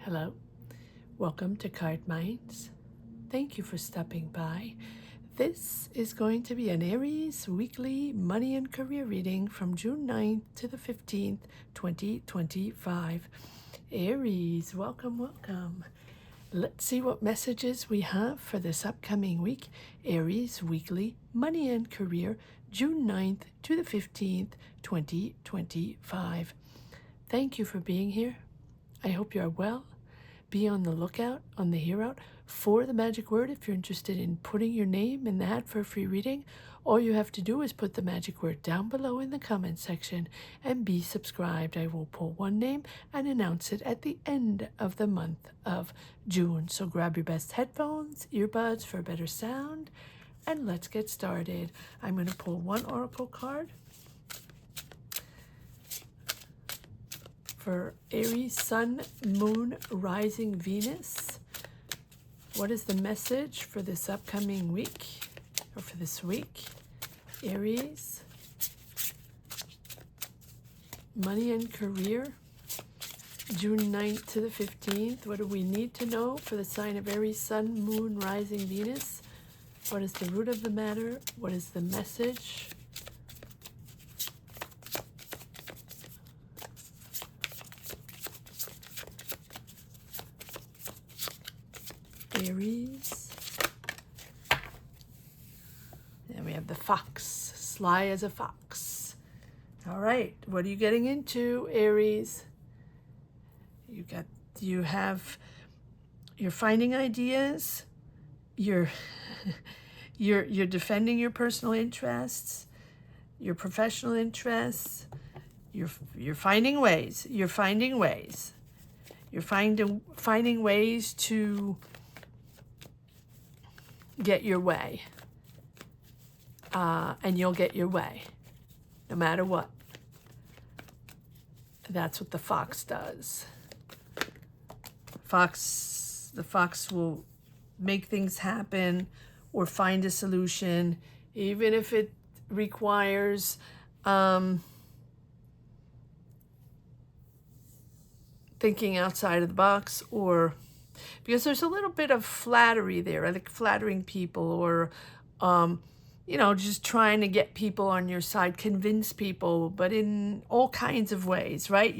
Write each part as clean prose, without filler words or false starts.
Hello, welcome to Cardminds. Thank you for stopping by. This is going to be an Aries weekly money and career reading from June 9th to the 15th, 2025. Aries, welcome. Let's see what messages we have for this upcoming week. Aries weekly money and career, June 9th to the 15th, 2025. Thank you for being here. I hope you are well. Be on the lookout, on the hear out for the magic word if you're interested in putting your name in the hat for a free reading. All you have to do is put the magic word down below in the comment section and be subscribed. I will pull one name and announce it at the end of the month of June. So grab your best headphones, earbuds for better sound, and let's get started. I'm going to pull one oracle card for Aries, Sun, Moon, Rising, Venus. What is the message for this upcoming week, or for this week? Aries, money and career, June 9th to the 15th. What do we need to know for the sign of Aries, Sun, Moon, Rising, Venus? What is the root of the matter? What is the message? Aries. And we have the fox, sly as a fox. All right, what are you getting into, Aries? You're finding ideas. You're defending your personal interests, your professional interests. You're finding ways. You're finding ways to get your way, and you'll get your way no matter what. That's what the fox does. The fox will make things happen or find a solution, even if it requires thinking outside of the box, or because there's a little bit of flattery there. I think flattering people, or just trying to get people on your side, convince people, but in all kinds of ways, right?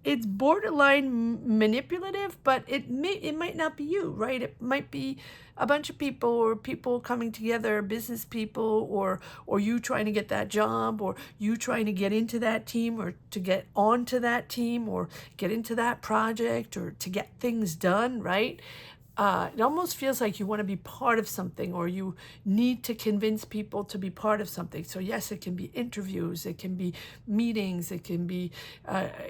It's borderline manipulative, but it might not be you, right? It might be a bunch of people, or people coming together, business people, or you trying to get that job, or you trying to get into that team, or to get onto that team, or get into that project, or to get things done, right? It almost feels like you want to be part of something, or you need to convince people to be part of something. So yes, it can be interviews, it can be meetings, it can be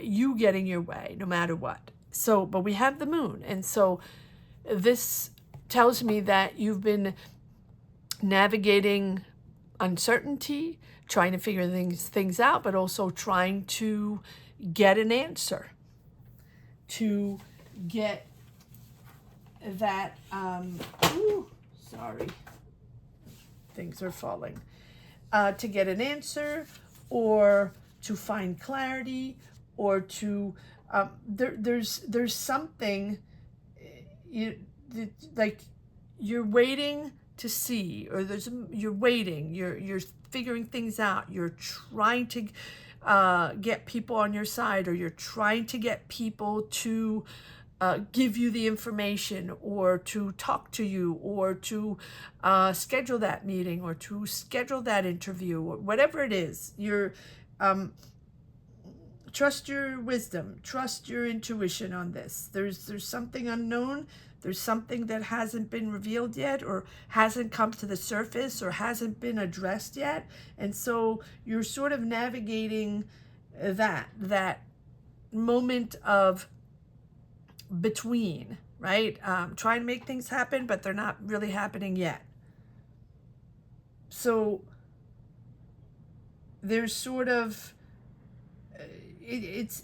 you getting your way, no matter what. So, but we have the moon, and so this tells me that you've been navigating uncertainty, trying to figure things out, but also trying to get an answer, to get that sorry, things are falling, to get an answer, or to find clarity, or to there's something like you're waiting to see, or you're waiting, you're figuring things out, you're trying to get people on your side, or you're trying to get people to give you the information, or to talk to you, or to schedule that meeting, or to schedule that interview, or whatever it is. Trust your wisdom, trust your intuition on this. There's something unknown. There's something that hasn't been revealed yet, or hasn't come to the surface, or hasn't been addressed yet. And so you're sort of navigating that moment of between, right? Trying to make things happen, but they're not really happening yet. So there's sort of it's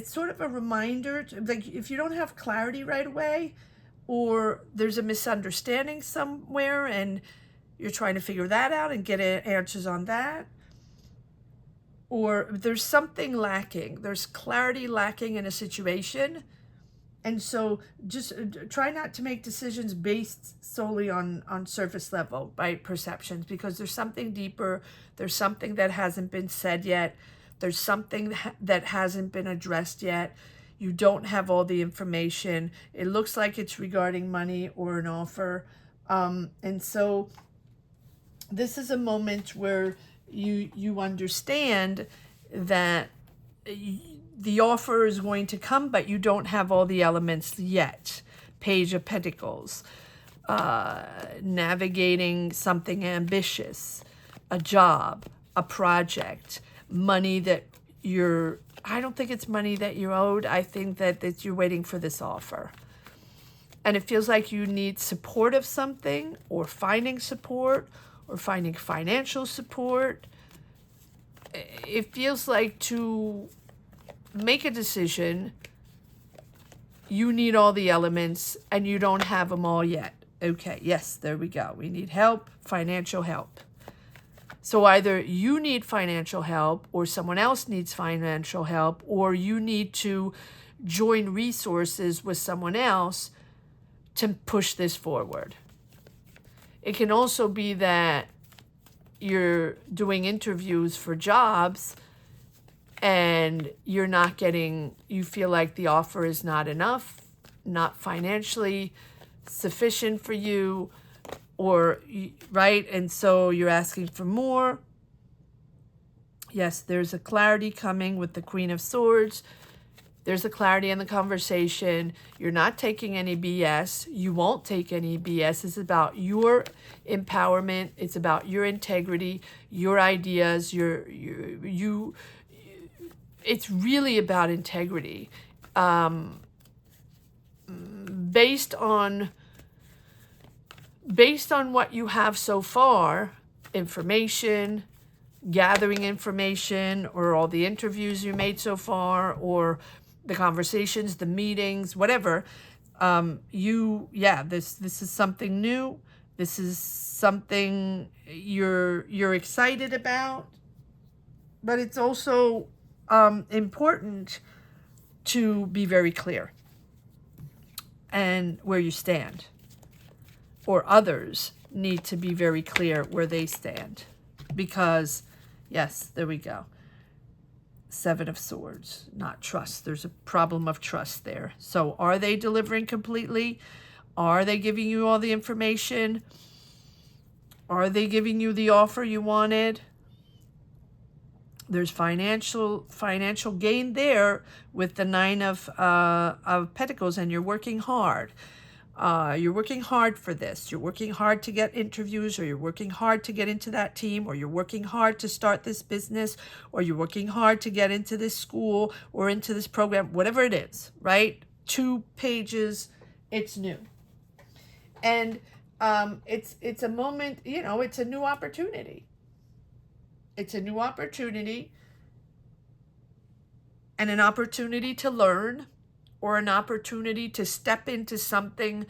sort of a reminder to, like, if you don't have clarity right away, or there's a misunderstanding somewhere and you're trying to figure that out and get answers on that, or there's something lacking. There's clarity lacking in a situation. And so just try not to make decisions based solely on surface level, by perceptions, because there's something deeper. There's something that hasn't been said yet. There's something that hasn't been addressed yet. You don't have all the information. It looks like it's regarding money or an offer. And so this is a moment where you understand that the offer is going to come, but you don't have all the elements yet. Page of Pentacles, navigating something ambitious, a job, a project, money that I don't think it's money that you're owed. I think that you're waiting for this offer. And it feels like you need support of something, or finding support, or finding financial support. It feels like to make a decision, you need all the elements and you don't have them all yet. Okay, yes, there we go. We need help, financial help. So either you need financial help, or someone else needs financial help, or you need to join resources with someone else to push this forward. It can also be that you're doing interviews for jobs and you're not getting, you feel like the offer is not enough, not financially sufficient for you, or, right? And so you're asking for more. Yes, there's a clarity coming with the Queen of Swords. There's a clarity in the conversation. You're not taking any BS. You won't take any BS. It's about your empowerment. It's about your integrity, your ideas, it's really about integrity. Based on what you have so far, information, gathering information, or all the interviews you made so far, or the conversations, the meetings, whatever, this is something new. This is something you're excited about, but it's also important to be very clear and where you stand, or others need to be very clear where they stand, because yes, there we go. Seven of Swords, not trust. There's a problem of trust there. So are they delivering completely? Are they giving you all the information? Are they giving you the offer you wanted? There's financial gain there with the Nine of Pentacles, and you're working hard. You're working hard for this. You're working hard to get interviews, or you're working hard to get into that team, or you're working hard to start this business, or you're working hard to get into this school or into this program, whatever it is, right? 2 pages, it's new. And it's a moment, it's a new opportunity. It's a new opportunity, and an opportunity to learn, or an opportunity to step into something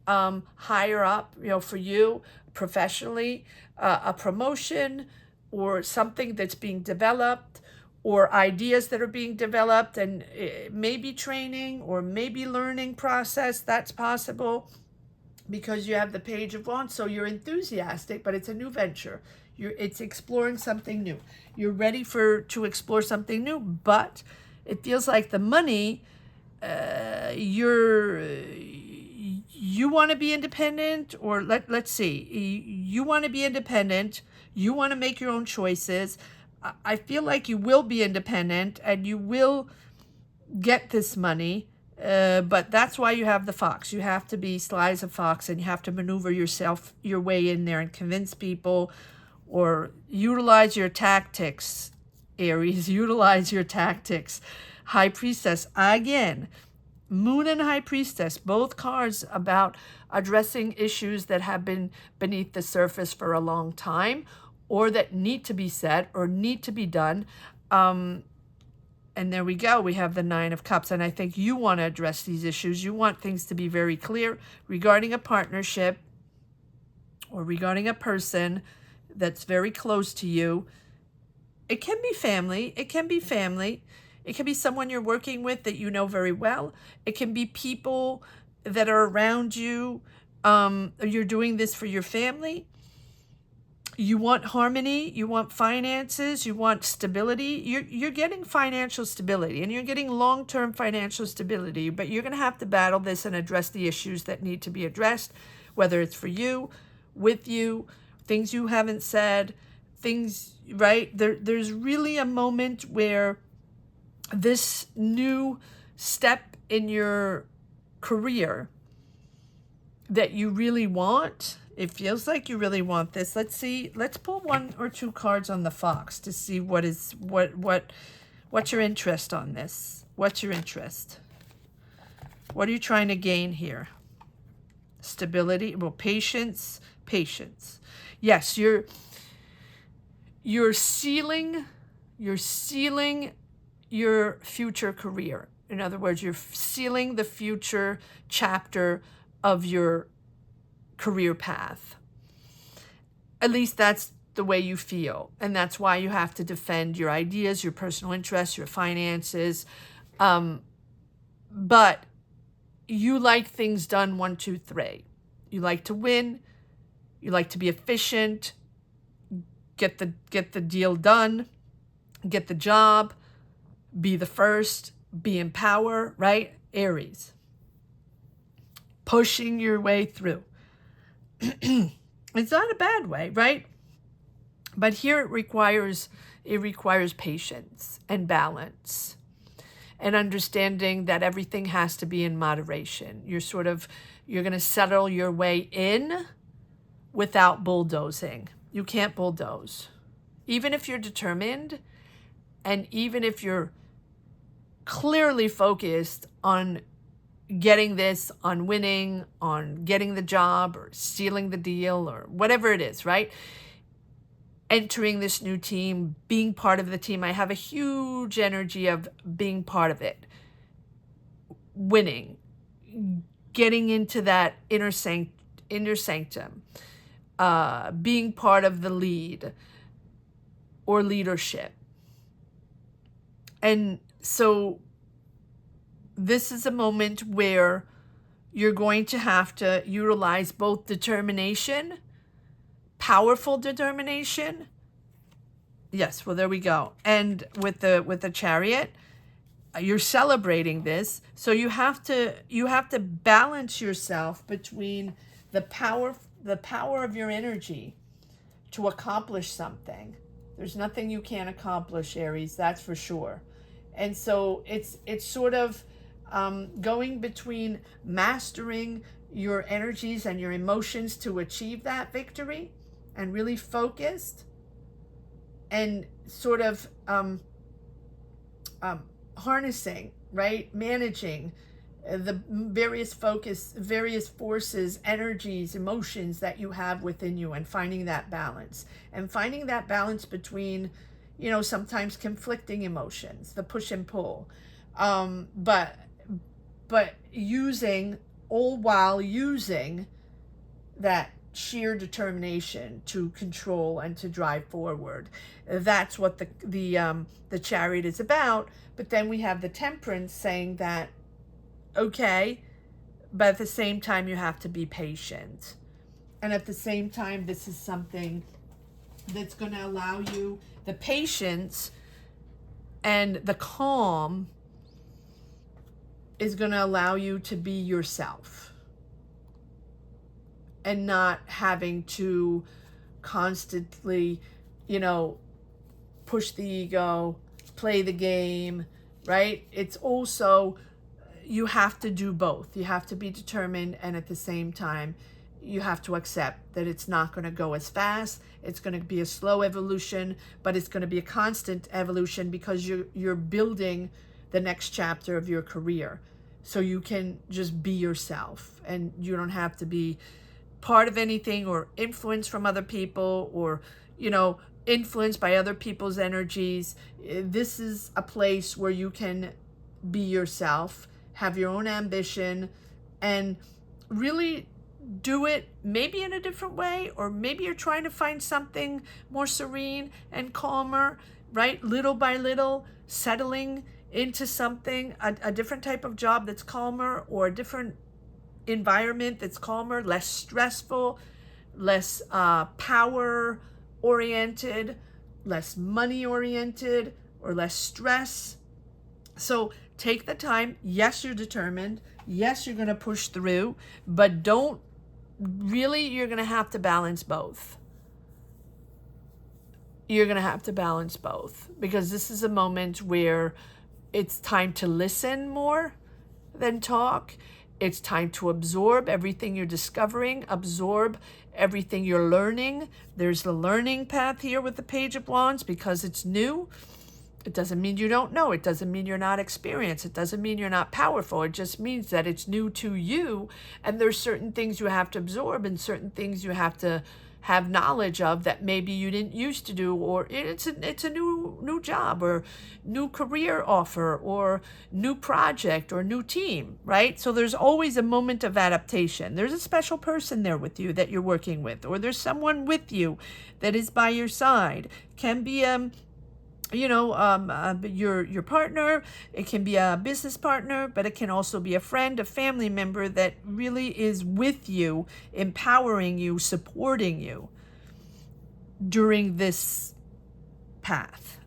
higher up, for you professionally, a promotion, or something that's being developed, or ideas that are being developed, and maybe training or maybe learning process. That's possible, because you have the Page of Wands, so you're enthusiastic, but it's a new venture. It's exploring something new. You're ready to explore something new, but it feels like the money, you want to be independent, or let's see, you want to be independent. You want to make your own choices. I feel like you will be independent and you will get this money. But that's why you have the fox. You have to be sly as a fox, and you have to maneuver your way in there and convince people, or utilize your tactics, Aries. Utilize your tactics. High Priestess, again, Moon and High Priestess, both cards about addressing issues that have been beneath the surface for a long time, or that need to be said or need to be done. And there we go. We have the Nine of Cups. And I think you want to address these issues. You want things to be very clear regarding a partnership, or regarding a person that's very close to you. It can be family. It can be family. It can be someone you're working with that you know very well. It can be people that are around you. You're doing this for your family. You want harmony, you want finances, you want stability. You're getting financial stability, and you're getting long-term financial stability, but you're going to have to battle this and address the issues that need to be addressed, whether it's for you, with you, things you haven't said, things, right? There's really a moment where this new step in your career that you really want, it feels like you really want this. Let's see, let's pull one or two cards on the fox to see what's your interest on this. What's your interest? What are you trying to gain here? Stability, well, patience. Yes, you're sealing your future career. In other words, you're sealing the future chapter of your career path. At least that's the way you feel. And that's why you have to defend your ideas, your personal interests, your finances. But you like things done 1, 2, 3. You like to win. You like to be efficient. Get the deal done. Get the job. Be the first. Be in power, right? Aries. Pushing your way through. It's not a bad way, right? But here it requires patience and balance and understanding that everything has to be in moderation. You're going to settle your way in without bulldozing. You can't bulldoze. Even if you're determined, and even if you're clearly focused on getting this, on winning, on getting the job or sealing the deal or whatever it is, right? Entering this new team, being part of the team. I have a huge energy of being part of it. Winning, getting into that inner sanctum, being part of the lead or leadership. And so this is a moment where you're going to have to utilize both determination, powerful determination. Yes, well, there we go. And with the Chariot, you're celebrating this. So you have to balance yourself between the power of your energy to accomplish something. There's nothing you can't accomplish, Aries, that's for sure. And so it's sort of going between mastering your energies and your emotions to achieve that victory and really focused, and sort of harnessing, right? Managing the various forces, energies, emotions that you have within you, and finding that balance. And finding that balance between, sometimes conflicting emotions, the push and pull. But all while using that sheer determination to control and to drive forward. That's what the Chariot is about. But then we have the Temperance saying that, okay, but at the same time you have to be patient. And at the same time, this is something that's going to allow you the patience and the calm is going to allow you to be yourself and not having to constantly, push the ego, play the game, right? It's also, you have to do both. You have to be determined, and at the same time, you have to accept that it's not going to go as fast. It's going to be a slow evolution, but it's going to be a constant evolution because you're building the next chapter of your career. So you can just be yourself, and you don't have to be part of anything or influenced from other people or, influenced by other people's energies. This is a place where you can be yourself, have your own ambition, and really do it maybe in a different way, or maybe you're trying to find something more serene and calmer. right? Little by little, settling into something, a different type of job that's calmer, or a different environment that's calmer, less stressful, less power oriented, less money oriented, or less stress. So take the time. Yes, you're determined. Yes, you're going to push through, but don't really, you're going to have to balance both. You're going to have to balance both, because this is a moment where it's time to listen more than talk. It's time to absorb everything you're discovering, absorb everything you're learning. There's the learning path here with the Page of Wands, because it's new. It doesn't mean you don't know. It doesn't mean you're not experienced. It doesn't mean you're not powerful. It just means that it's new to you, and there's certain things you have to absorb and certain things you have to have knowledge of that maybe you didn't used to do, or it's a new job, or new career offer, or new project, or new team, right? So there's always a moment of adaptation. There's a special person there with you that you're working with, or there's someone with you that is by your side. Can be your partner. It can be a business partner, but it can also be a friend, a family member that really is with you, empowering you, supporting you during this path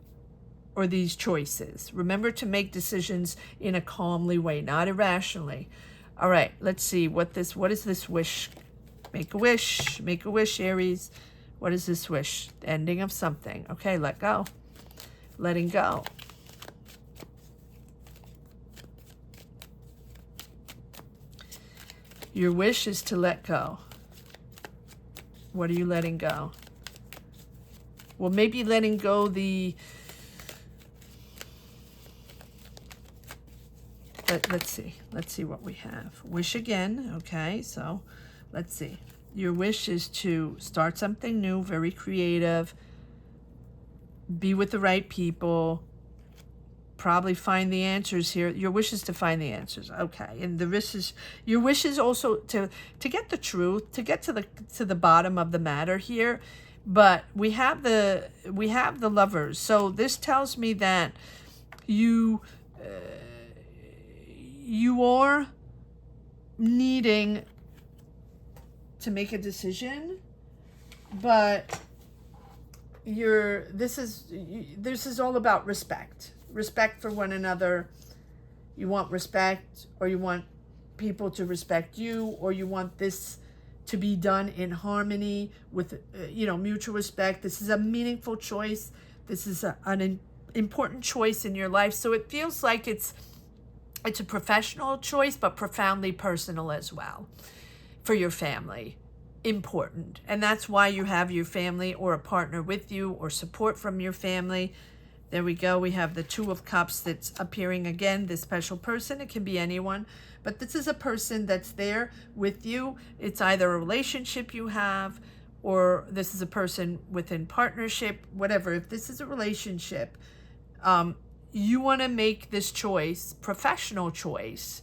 or these choices. Remember to make decisions in a calmly way, not irrationally. All right, let's see what is this wish? Make a wish, Aries. What is this wish? The ending of something. Okay, let go. Letting go. Your wish is to let go. What are you letting go? Well, maybe letting go let's see what we have. Wish again. Okay, so let's see. Your wish is to start something new, very creative, be with the right people, probably find the answers here. Your wish is to find the answers. Okay. And your wish is also to get the truth, to get to the bottom of the matter here. But we have the Lovers. So this tells me that you are needing to make a decision, but this is all about respect for one another. You want respect, or you want people to respect you, or you want this to be done in harmony with mutual respect. This is a meaningful choice. This is an important choice in your life. So it feels like it's a professional choice, but profoundly personal as well for your family. Important. And that's why you have your family or a partner with you, or support from your family. There we go. We have the Two of Cups that's appearing again, this special person. It can be anyone, but this is a person that's there with you. It's either a relationship you have, or this is a person within partnership, whatever. If this is a relationship, you want to make this choice, professional choice,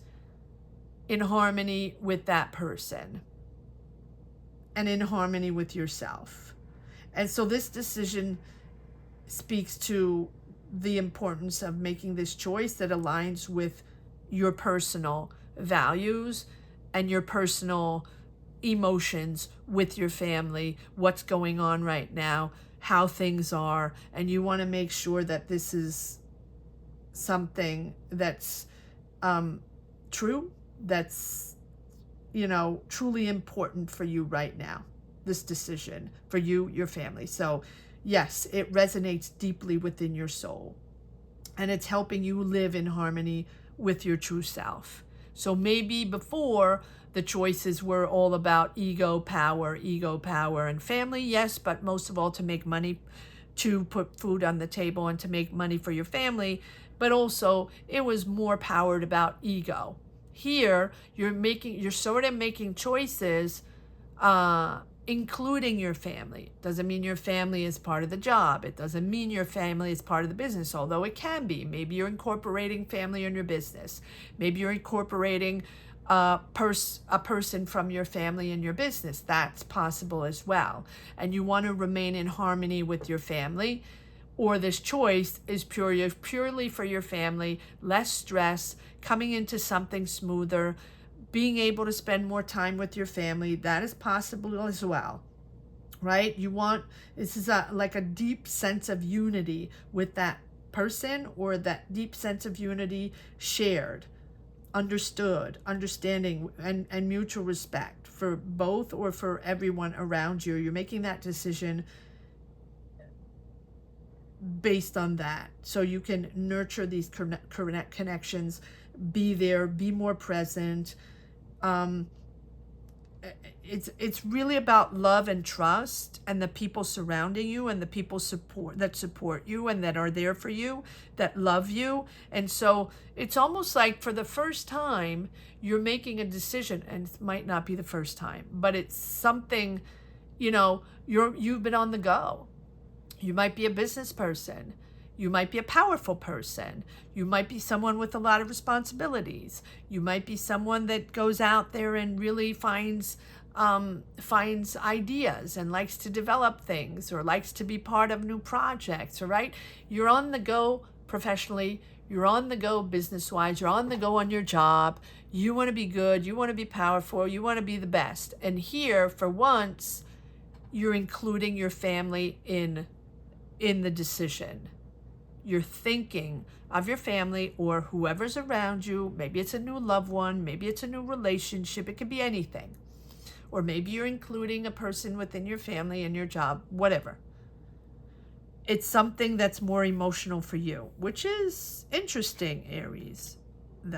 in harmony with that person and in harmony with yourself. And so this decision speaks to the importance of making this choice that aligns with your personal values and your personal emotions with your family, what's going on right now, how things are, and you want to make sure that this is something that's true, that's truly important for you right now, this decision for you, your family. So yes, it resonates deeply within your soul, and it's helping you live in harmony with your true self. So maybe before, the choices were all about ego, power, and family, yes, but most of all to make money, to put food on the table and to make money for your family, but also it was more powered about ego. Here, you're sort of making choices, including your family. Doesn't mean your family is part of the job. It doesn't mean your family is part of the business, although it can be. Maybe you're incorporating family in your business. Maybe you're incorporating a person from your family in your business. That's possible as well. And you want to remain in harmony with your family, or this choice is purely for your family, less stress, coming into something smoother, being able to spend more time with your family. That is possible as well, right? This is like a deep sense of unity with that person, or that deep sense of unity shared, understood, understanding, and mutual respect for both or for everyone around you. You're making that decision based on that, so you can nurture these connections, be there, be more present. It's really about love and trust, and the people surrounding you, and the people support you, and that are there for you, that love you. And so it's almost like for the first time you're making a decision, and it might not be the first time, but it's something, you've been on the go. You might be a business person. You might be a powerful person. You might be someone with a lot of responsibilities. You might be someone that goes out there and really finds ideas and likes to develop things, or likes to be part of new projects, all right? You're on the go professionally. You're on the go business-wise. You're on the go on your job. You want to be good. You want to be powerful. You want to be the best. And here, for once, you're including your family in the decision. You're thinking of your family or whoever's around you. Maybe it's a new loved one. Maybe it's a new relationship. It could be anything. Or maybe you're including a person within your family and your job, whatever. It's something that's more emotional for you, which is interesting, Aries.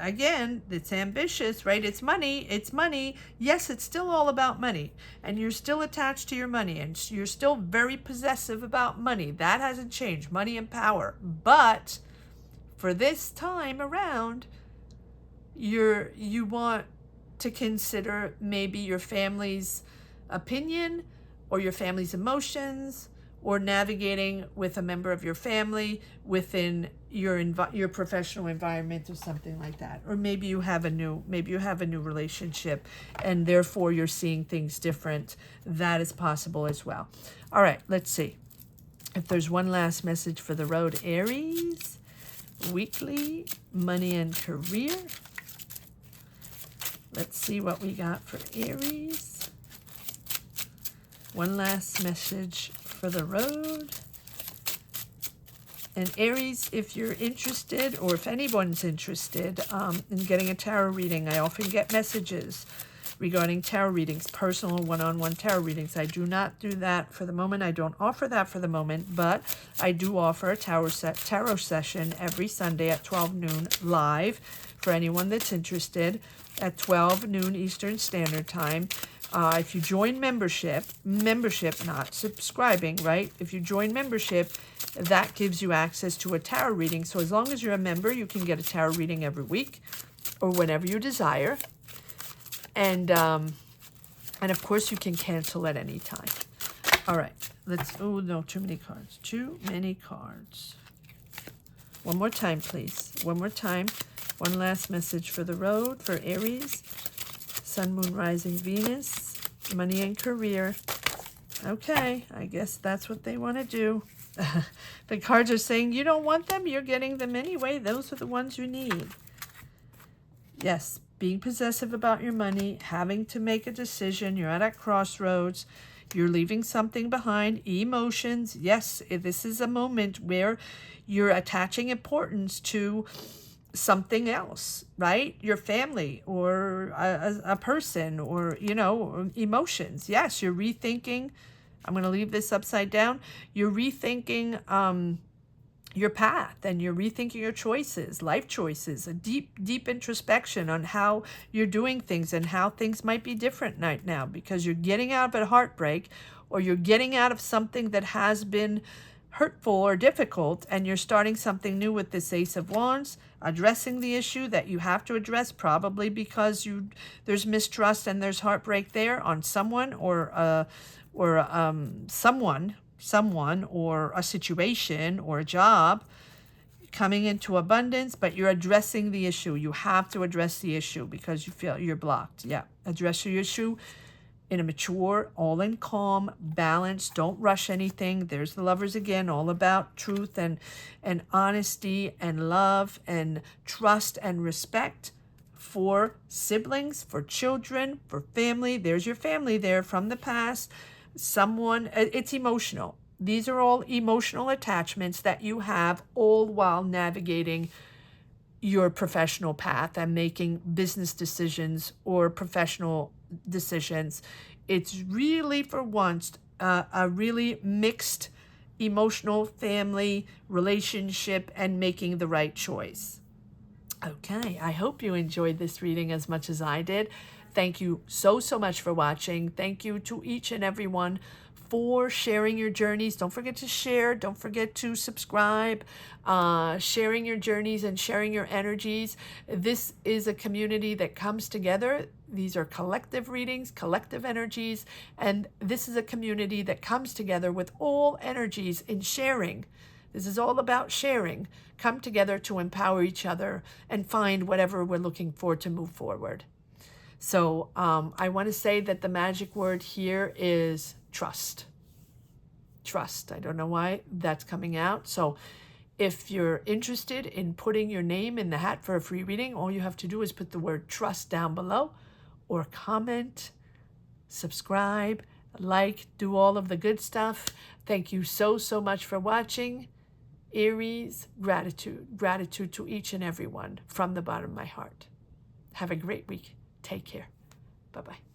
Again, it's ambitious, right? It's money. It's money. Yes, it's still all about money. And you're still attached to your money. And you're still very possessive about money. That hasn't changed. Money and power. But for this time around, you want to consider maybe your family's opinion, or your family's emotions, or navigating with a member of your family within your professional environment, or something like that. Or maybe you have a new relationship, and therefore you're seeing things different. That is possible as well. All right, let's see if there's one last message for the road, Aries. Weekly money and career. Let's see what we got for Aries. One last message for the road. And Aries, if you're interested, or if anyone's interested in getting a tarot reading, I often get messages regarding tarot readings, personal one-on-one tarot readings. I do not do that for the moment. I don't offer that for the moment, but I do offer a tarot session every Sunday at 12 noon live for anyone that's interested, at 12 noon Eastern Standard Time. If you join membership, not subscribing, right? If you join membership, that gives you access to a tarot reading. So as long as you're a member, you can get a tarot reading every week, or whenever you desire. And of course, you can cancel at any time. All right, oh no, too many cards. Too many cards. One more time, please. One more time. One last message for the road, for Aries. Sun, Moon, Rising, Venus, money and career. Okay, I guess that's what they want to do. The cards are saying you don't want them. You're getting them anyway. Those are the ones you need. Yes, being possessive about your money, having to make a decision. You're at a crossroads. You're leaving something behind. Emotions. Yes, this is a moment where you're attaching importance to something else, right? Your family, or a person, or, emotions. Yes, you're rethinking. I'm going to leave this upside down. You're rethinking your path, and you're rethinking your choices, life choices, a deep introspection on how you're doing things and how things might be different right now, because you're getting out of a heartbreak, or you're getting out of something that has been hurtful or difficult, and you're starting something new with this Ace of Wands, addressing the issue that you have to address, probably because there's mistrust and there's heartbreak there on someone, or someone, or a situation, or a job, coming into abundance, but you're addressing the issue. You have to address the issue because you feel you're blocked. Yeah, address your issue. in a mature, all in calm, balance. Don't rush anything. There's the Lovers again, all about truth and honesty and love and trust and respect for siblings, for children, for family. There's your family there from the past. Someone, it's emotional. These are all emotional attachments that you have, all while navigating your professional path and making business decisions or professional decisions. It's really, for once, a really mixed emotional family relationship and making the right choice. Okay, I hope you enjoyed this reading as much as I did. Thank you so much for watching. Thank you to each and every one for sharing your journeys. Don't forget to share. Don't forget to subscribe. Sharing your journeys and sharing your energies. This is a community that comes together. These are collective readings, collective energies, and this is a community that comes together with all energies in sharing. This is all about sharing. Come together to empower each other and find whatever we're looking for to move forward. So I want to say that the magic word here is trust. Trust. I don't know why that's coming out. So if you're interested in putting your name in the hat for a free reading, all you have to do is put the word trust down below, or comment, subscribe, like, do all of the good stuff. Thank you so much for watching. Aries, gratitude. Gratitude to each and every one from the bottom of my heart. Have a great week. Take care. Bye-bye.